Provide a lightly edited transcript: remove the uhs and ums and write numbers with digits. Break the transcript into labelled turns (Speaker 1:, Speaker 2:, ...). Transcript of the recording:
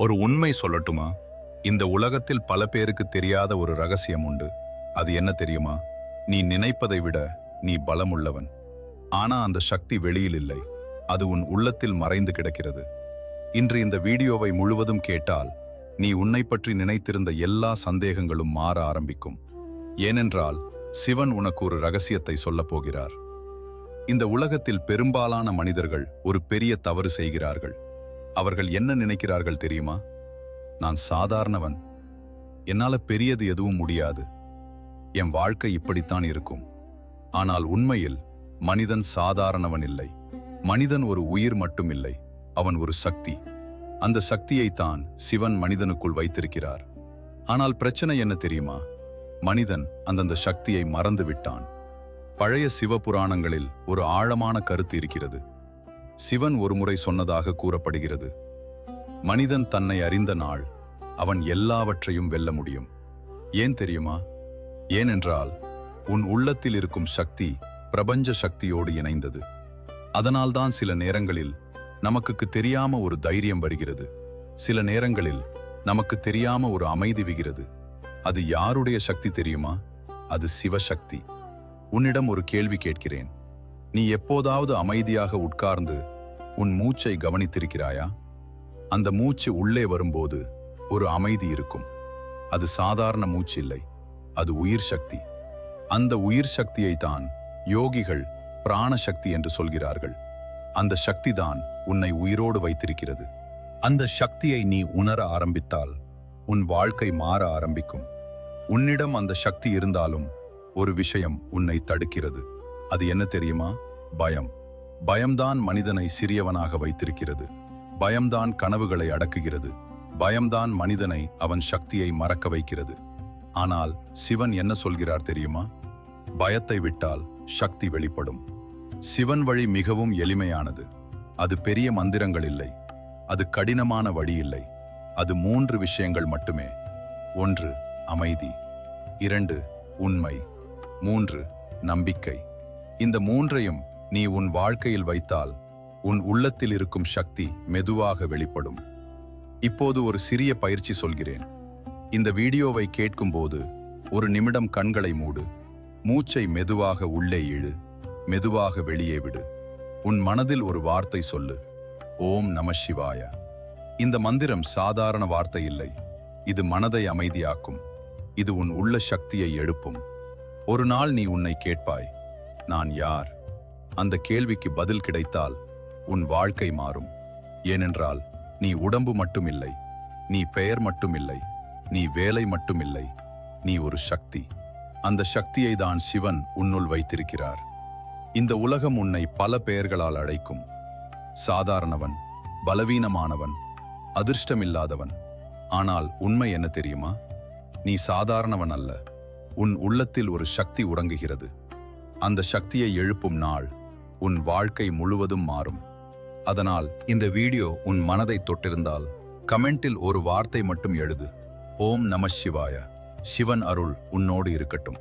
Speaker 1: ஒரு உண்மை சொல்லட்டுமா? இந்த உலகத்தில் பல பேருக்கு தெரியாத ஒரு ரகசியம் உண்டு. அது என்ன தெரியுமா? நீ நினைப்பதை விட நீ பலமுள்ளவன். ஆனா அந்த சக்தி வெளியில் இல்லை. அது உன் உள்ளத்தில் மறைந்து கிடக்கிறது. இன்று இந்த வீடியோவை முழுவதும் கேட்டால் நீ உன்னை பற்றி நினைத்திருந்த எல்லா சந்தேகங்களும் மாற ஆரம்பிக்கும். ஏனென்றால் சிவன் உனக்கு ஒரு ரகசியத்தை சொல்லப் போகிறார். இந்த உலகத்தில் பெரும்பாலான மனிதர்கள் ஒரு பெரிய தவறு செய்கிறார்கள். அவர்கள் என்ன நினைக்கிறார்கள் தெரியுமா? நான் சாதாரணவன், என்னால பெரியது எதுவும் முடியாது, என் வாழ்க்கை இப்படித்தான் இருக்கும். ஆனால் உண்மையில் மனிதன் சாதாரணவன் இல்லை. மனிதன் ஒரு உயிர் மட்டும் இல்லை, அவன் ஒரு சக்தி. அந்த சக்தியைத்தான் சிவன் மனிதனுக்குள் வைத்திருக்கிறார். ஆனால் பிரச்சனை என்ன தெரியுமா? மனிதன் அந்தந்த சக்தியை மறந்து விட்டான். பழைய சிவபுராணங்களில் ஒரு ஆழமான கருத்து இருக்கிறது. சிவன் ஒருமுறை சொன்னதாக கூறப்படுகிறது, மனிதன் தன்னை அறிந்த நாள் அவன் எல்லாவற்றையும் வெல்ல முடியும். ஏன் தெரியுமா? ஏனென்றால் உன் உள்ளத்தில் இருக்கும் சக்தி பிரபஞ்ச சக்தியோடு இணைந்தது. அதனால்தான் சில நேரங்களில் நமக்கு தெரியாம ஒரு தைரியம் வருகிறது. சில நேரங்களில் நமக்கு தெரியாம ஒரு அமைதி விகிறது. அது யாருடைய சக்தி தெரியுமா? அது சிவசக்தி. உன்னிடம் ஒரு கேள்வி கேட்கிறேன். நீ எப்போதாவது அமைதியாக உட்கார்ந்து உன் மூச்சை கவனித்திருக்கிறாயா? அந்த மூச்சு உள்ளே வரும்போது ஒரு அமைதி இருக்கும். அது சாதாரண மூச்சு இல்லை, அது உயிர் சக்தி. அந்த உயிர் சக்தியை தான் யோகிகள் பிராணசக்தி என்று சொல்கிறார்கள். அந்த சக்தி தான் உன்னை உயிரோடு வைத்திருக்கிறது. அந்த சக்தியை நீ உணர ஆரம்பித்தால் உன் வாழ்க்கை மாற ஆரம்பிக்கும். உன்னிடம் அந்த சக்தி இருந்தாலும் ஒரு விஷயம் உன்னை தடுக்கிறது. அது என்ன தெரியுமா? பயம். பயம்தான் மனிதனை சிறியவனாக வைத்திருக்கிறது. பயம்தான் கனவுகளை அடக்குகிறது. பயம்தான் மனிதனை அவன் சக்தியை மறக்க வைக்கிறது. ஆனால் சிவன் என்ன சொல்கிறார் தெரியுமா? பயத்தை விட்டால் சக்தி வெளிப்படும். சிவன் வழி மிகவும் எளிமையானது. அது பெரிய மந்திரங்கள் இல்லை, அது கடினமான வழி இல்லை. அது 3 விஷயங்கள் மட்டுமே. 1 அமைதி, 2 உண்மை, 3 நம்பிக்கை. இந்த 3ஐயும் நீ உன் வாழ்க்கையில் வைத்தால் உன் உள்ளத்தில் இருக்கும் சக்தி மெதுவாக வெளிப்படும். இப்போது ஒரு சிறிய பயிற்சி சொல்கிறேன். இந்த வீடியோவை கேட்கும்போது ஒரு நிமிடம் கண்களை மூடு. மூச்சை மெதுவாக உள்ளே இழு, மெதுவாக வெளியே விடு. உன் மனதில் ஒரு வார்த்தை சொல்லு, ஓம் நம சிவாய. இந்த மந்திரம் சாதாரண வார்த்தை இல்லை. இது மனதை அமைதியாக்கும். இது உன் உள்ள சக்தியை எழுப்பும். ஒரு நாள் நீ உன்னை கேட்பாய், நான் யார்? அந்த கேள்விக்கு பதில் கிடைத்தால் உன் வாழ்க்கை மாறும். ஏனென்றால் நீ உடம்பு மட்டும் இல்லை, நீ பெயர் மட்டும் இல்லை, நீ வேலை மட்டும் இல்லை, நீ ஒரு சக்தி. அந்த சக்தியை தான் சிவன் உன்னுள் வைத்திருக்கிறார். இந்த உலகம் உன்னை பல பெயர்களால் அழைக்கும். சாதாரணவன், பலவீனமானவன், அதிர்ஷ்டமில்லாதவன். ஆனால் உண்மை என்ன தெரியுமா? நீ சாதாரணவன் அல்ல. உன் உள்ளத்தில் ஒரு சக்தி உறங்குகிறது. அந்த சக்தியை எழுப்பும் நாள் உன் வாழ்க்கை முழுவதும் மாறும். அதனால் இந்த வீடியோ உன் மனதை தொட்டிருந்தால் கமெண்டில் ஒரு வார்த்தை மட்டும் எழுது, ஓம் நம சிவாய. சிவன் அருள் உன்னோடு இருக்கட்டும்.